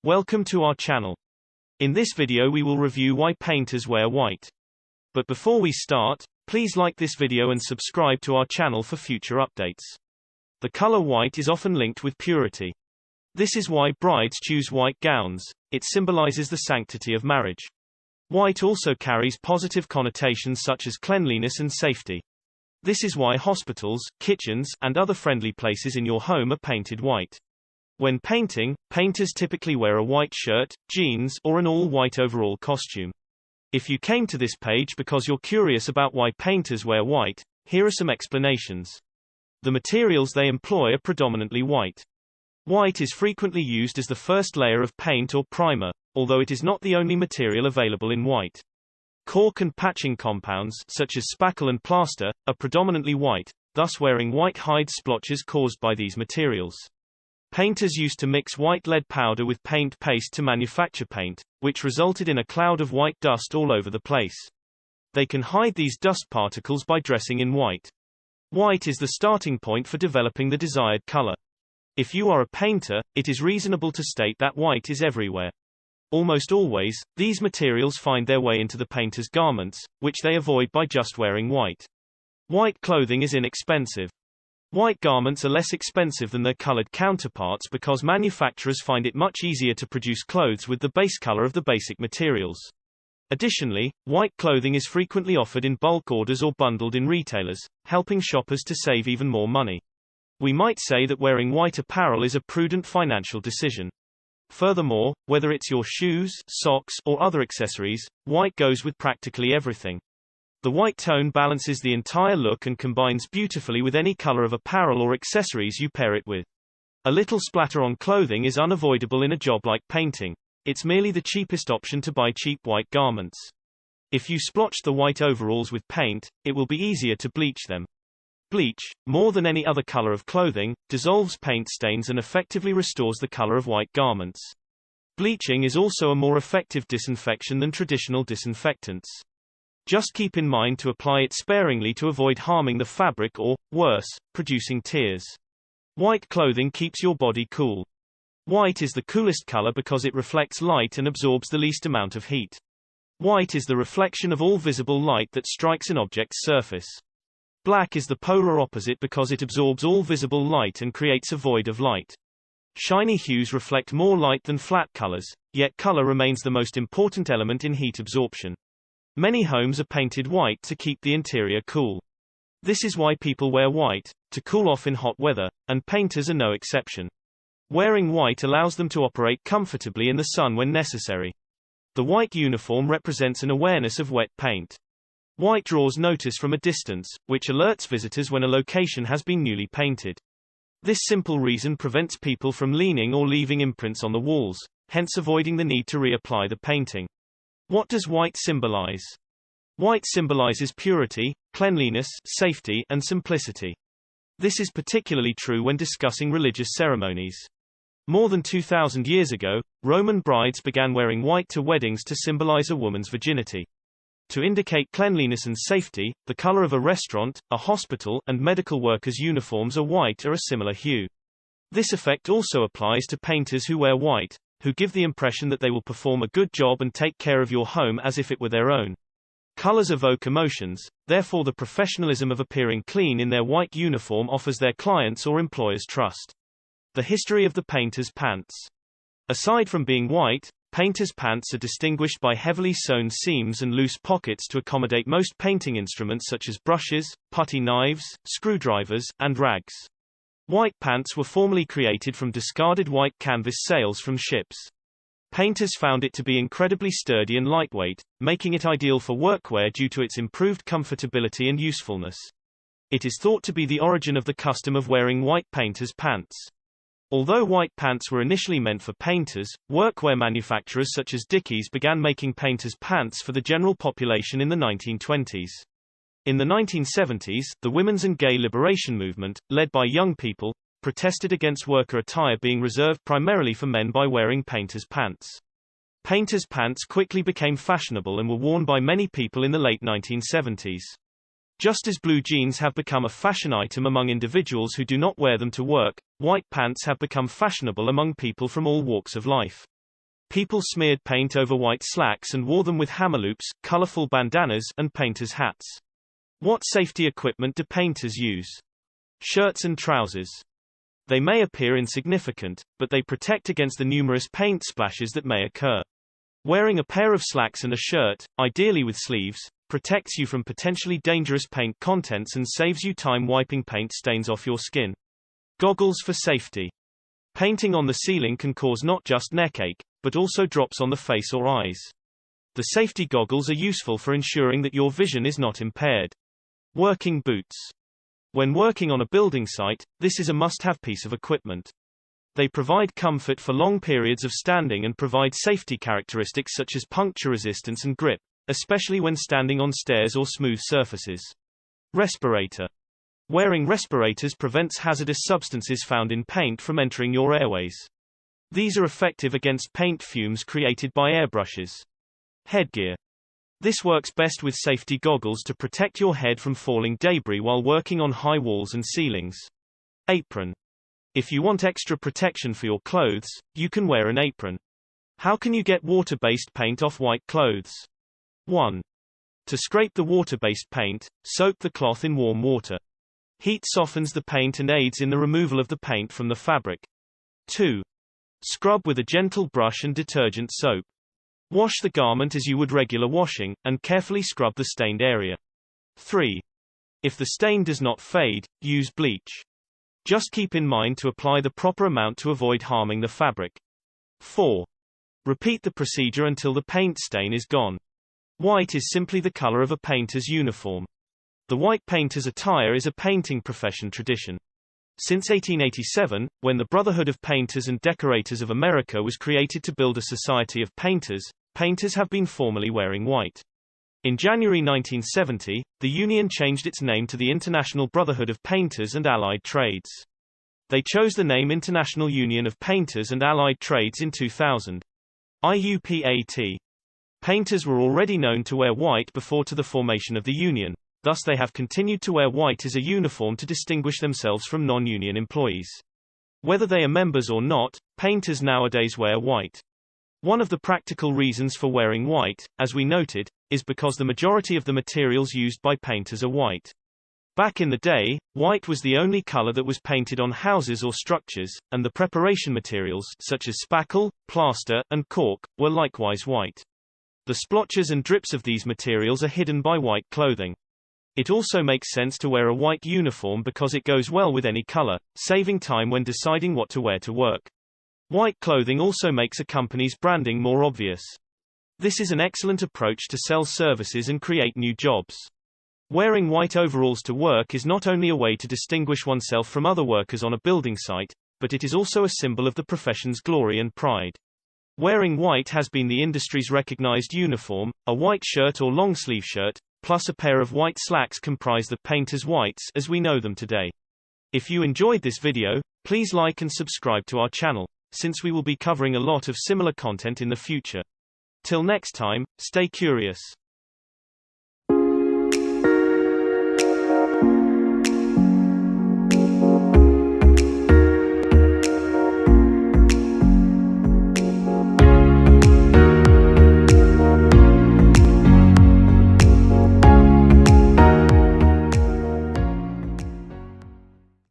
Welcome to our channel. In this video we will review why painters wear white. But before we start, please like this video and subscribe to our channel for future updates. The color white is often linked with purity. This is why brides choose white gowns. It symbolizes the sanctity of marriage. White also carries positive connotations such as cleanliness and safety. This is why hospitals, kitchens, and other friendly places in your home are painted white. When painting, painters typically wear a white shirt, jeans, or an all-white overall costume. If you came to this page because you're curious about why painters wear white, here are some explanations. The materials they employ are predominantly white. White is frequently used as the first layer of paint or primer, although it is not the only material available in white. Caulk and patching compounds, such as spackle and plaster, are predominantly white, thus wearing white hide splotches caused by these materials. Painters used to mix white lead powder with paint paste to manufacture paint, which resulted in a cloud of white dust all over the place. They can hide these dust particles by dressing in white. White is the starting point for developing the desired color. If you are a painter, it is reasonable to state that white is everywhere. Almost always, these materials find their way into the painter's garments, which they avoid by just wearing white. White clothing is inexpensive. White garments are less expensive than their colored counterparts because manufacturers find it much easier to produce clothes with the base color of the basic materials. Additionally, white clothing is frequently offered in bulk orders or bundled in retailers, helping shoppers to save even more money. We might say that wearing white apparel is a prudent financial decision. Furthermore, whether it's your shoes, socks, or other accessories, white goes with practically everything. The white tone balances the entire look and combines beautifully with any color of apparel or accessories you pair it with. A little splatter on clothing is unavoidable in a job like painting. It's merely the cheapest option to buy cheap white garments. If you splotch the white overalls with paint, it will be easier to bleach them. Bleach, more than any other color of clothing, dissolves paint stains and effectively restores the color of white garments. Bleaching is also a more effective disinfection than traditional disinfectants. Just keep in mind to apply it sparingly to avoid harming the fabric or, worse, producing tears. White clothing keeps your body cool. White is the coolest color because it reflects light and absorbs the least amount of heat. White is the reflection of all visible light that strikes an object's surface. Black is the polar opposite because it absorbs all visible light and creates a void of light. Shiny hues reflect more light than flat colors, yet color remains the most important element in heat absorption. Many homes are painted white to keep the interior cool. This is why people wear white, to cool off in hot weather, and painters are no exception. Wearing white allows them to operate comfortably in the sun when necessary. The white uniform represents an awareness of wet paint. White draws notice from a distance, which alerts visitors when a location has been newly painted. This simple reason prevents people from leaning or leaving imprints on the walls, hence avoiding the need to reapply the painting. What does white symbolize? White symbolizes purity, cleanliness, safety, and simplicity. This is particularly true when discussing religious ceremonies. More than 2,000 years ago, Roman brides began wearing white to weddings to symbolize a woman's virginity. To indicate cleanliness and safety, the color of a restaurant, a hospital, and medical workers' uniforms are white or a similar hue. This effect also applies to painters who wear white, who give the impression that they will perform a good job and take care of your home as if it were their own. Colors evoke emotions, therefore the professionalism of appearing clean in their white uniform offers their clients or employers trust. The history of the painter's pants. Aside from being white, painters' pants are distinguished by heavily sewn seams and loose pockets to accommodate most painting instruments such as brushes, putty knives, screwdrivers, and rags. White pants were formerly created from discarded white canvas sails from ships. Painters found it to be incredibly sturdy and lightweight, making it ideal for workwear due to its improved comfortability and usefulness. It is thought to be the origin of the custom of wearing white painters' pants. Although white pants were initially meant for painters, workwear manufacturers such as Dickies began making painters' pants for the general population in the 1920s. In the 1970s, the women's and gay liberation movement, led by young people, protested against worker attire being reserved primarily for men by wearing painters' pants. Painters' pants quickly became fashionable and were worn by many people in the late 1970s. Just as blue jeans have become a fashion item among individuals who do not wear them to work, white pants have become fashionable among people from all walks of life. People smeared paint over white slacks and wore them with hammerloops, colorful bandanas, and painters' hats. What safety equipment do painters use? Shirts and trousers. They may appear insignificant, but they protect against the numerous paint splashes that may occur. Wearing a pair of slacks and a shirt, ideally with sleeves, protects you from potentially dangerous paint contents and saves you time wiping paint stains off your skin. Goggles for safety. Painting on the ceiling can cause not just neck ache, but also drops on the face or eyes. The safety goggles are useful for ensuring that your vision is not impaired. Working boots. When working on a building site, this is a must-have piece of equipment. They provide comfort for long periods of standing and provide safety characteristics such as puncture resistance and grip, especially when standing on stairs or smooth surfaces. Respirator. Wearing respirators prevents hazardous substances found in paint from entering your airways. These are effective against paint fumes created by airbrushes. Headgear. This works best with safety goggles to protect your head from falling debris while working on high walls and ceilings. Apron. If you want extra protection for your clothes, you can wear an apron. How can you get water-based paint off white clothes? 1. To scrape the water-based paint, soak the cloth in warm water. Heat softens the paint and aids in the removal of the paint from the fabric. 2. Scrub with a gentle brush and detergent soap. Wash the garment as you would regular washing, and carefully scrub the stained area. 3. If the stain does not fade, use bleach. Just keep in mind to apply the proper amount to avoid harming the fabric. 4. Repeat the procedure until the paint stain is gone. White is simply the color of a painter's uniform. The white painter's attire is a painting profession tradition. Since 1887, when the Brotherhood of Painters and Decorators of America was created to build a society of painters, painters have been formally wearing white. In January 1970, the union changed its name to the International Brotherhood of Painters and Allied Trades. They chose the name International Union of Painters and Allied Trades in 2000. IUPAT. Painters were already known to wear white before the formation of the union, thus they have continued to wear white as a uniform to distinguish themselves from non-union employees. Whether they are members or not, painters nowadays wear white. One of the practical reasons for wearing white, as we noted, is because the majority of the materials used by painters are white. Back in the day, white was the only color that was painted on houses or structures, and the preparation materials, such as spackle, plaster, and caulk, were likewise white. The splotches and drips of these materials are hidden by white clothing. It also makes sense to wear a white uniform because it goes well with any color, saving time when deciding what to wear to work. White clothing also makes a company's branding more obvious. This is an excellent approach to sell services and create new jobs. Wearing white overalls to work is not only a way to distinguish oneself from other workers on a building site, but it is also a symbol of the profession's glory and pride. Wearing white has been the industry's recognized uniform. A white shirt or long-sleeve shirt, plus a pair of white slacks comprise the painter's whites as we know them today. If you enjoyed this video, please like and subscribe to our channel, since we will be covering a lot of similar content in the future. Till next time, stay curious.